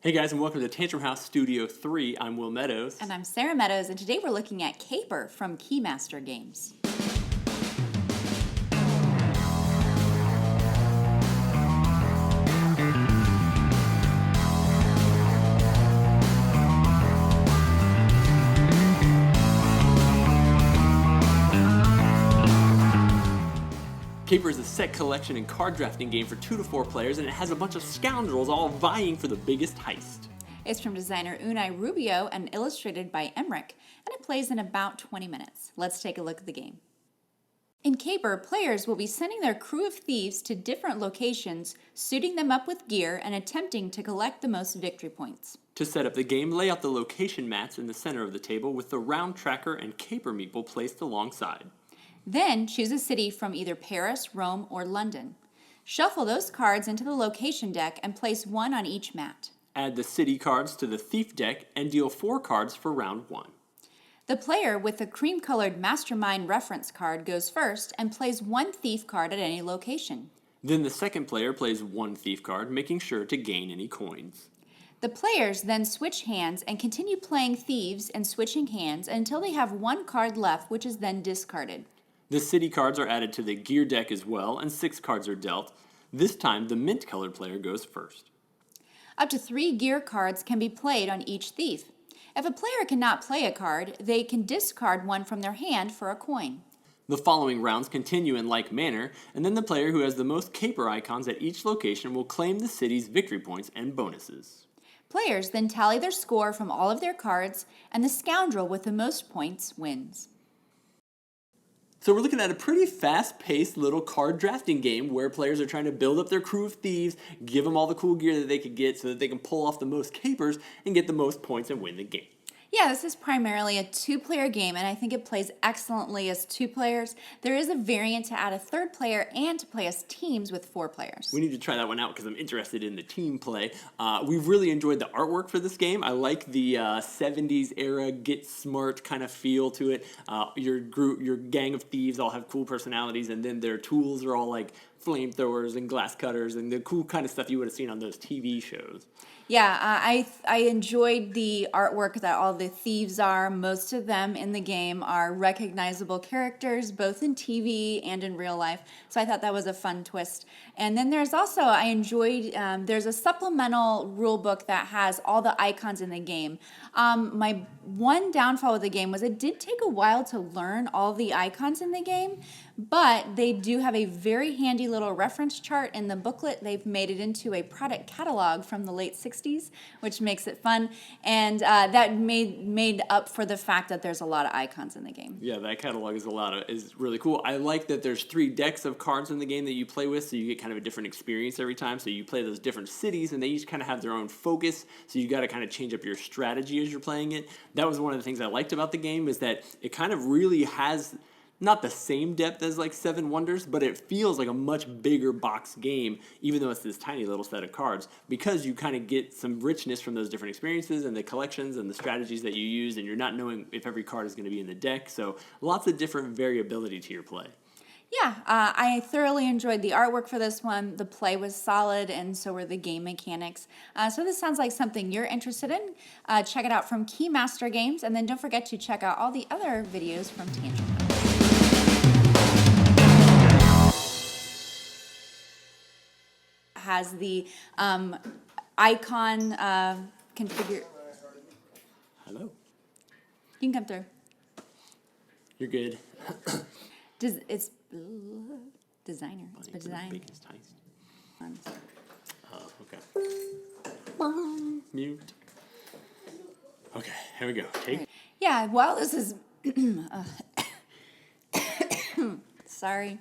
Hey guys, and welcome to Tantrum House Studio 3. I'm Will Meadows. And I'm Sara Meadows, and today we're looking at Caper from Keymaster Games. Caper is a set collection and card drafting game for 2 to 4 players, and it has a bunch of scoundrels all vying for the biggest heist. It's from designer Unai Rubio and illustrated by Emmerich, and it plays in about 20 minutes. Let's take a look at the game. In Caper, players will be sending their crew of thieves to different locations, suiting them up with gear and attempting to collect the most victory points. To set up the game, lay out the location mats in the center of the table with the round tracker and caper meeple placed alongside. Then choose a city from either Paris, Rome, or London. Shuffle those cards into the location deck and place one on each mat. Add the city cards to the thief deck and deal 4 cards for round 1. The player with the cream-colored Mastermind reference card goes first and plays 1 thief card at any location. Then the second player plays 1 thief card, making sure to gain any coins. The players then switch hands and continue playing thieves and switching hands until they have 1 card left, which is then discarded. The city cards are added to the gear deck as well, and 6 cards are dealt. This time, the mint-colored player goes first. Up to 3 gear cards can be played on each thief. If a player cannot play a card, they can discard one from their hand for a coin. The following rounds continue in like manner, and then the player who has the most caper icons at each location will claim the city's victory points and bonuses. Players then tally their score from all of their cards, and the scoundrel with the most points wins. So we're looking at a pretty fast-paced little card drafting game where players are trying to build up their crew of thieves, give them all the cool gear that they could get so that they can pull off the most capers and get the most points and win the game. Yeah, this is primarily a 2-player game, and I think it plays excellently as 2 players. There is a variant to add a 3rd player and to play as teams with 4 players. We need to try that one out because I'm interested in the team play. We've really enjoyed the artwork for this game. I like the 70s era get smart kind of feel to it. Your gang of thieves all have cool personalities, and then their tools are all like flamethrowers and glass cutters and the cool kind of stuff you would have seen on those TV shows. Yeah, I enjoyed the artwork that all the thieves are. Most of them in the game are recognizable characters, both in TV and in real life. So I thought that was a fun twist. And then there's also, I enjoyed, there's a supplemental rule book that has all the icons in the game. My one downfall with the game was it did take a while to learn all the icons in the game, but they do have a very handy little reference chart in the booklet. They've made it into a product catalog from the late 60s, which makes it fun, and that made up for the fact that there's a lot of icons in the game. Yeah, that catalog is really cool. I like that there's 3 decks of cards in the game that you play with, so you get kind of a different experience every time. So you play those different cities, and they each kind of have their own focus, so you got to kind of change up your strategy as you're playing it. That was one of the things I liked about the game, is that it kind of really has not the same depth as like 7 Wonders, but it feels like a much bigger box game, even though it's this tiny little set of cards, because you kind of get some richness from those different experiences and the collections and the strategies that you use, and you're not knowing if every card is going to be in the deck, so lots of different variability to your play. Yeah, I thoroughly enjoyed the artwork for this one. The play was solid, and so were the game mechanics. So this sounds like something you're interested in. Check it out from Keymaster Games, and then don't forget to check out all the other videos from Tantrum House. Has the icon configure. Hello. You can come through. You're good. It's designer. It's by design. Biggest heist. Oh, okay. Mute. Okay, here we go. Take. Yeah, well, this is. Sorry.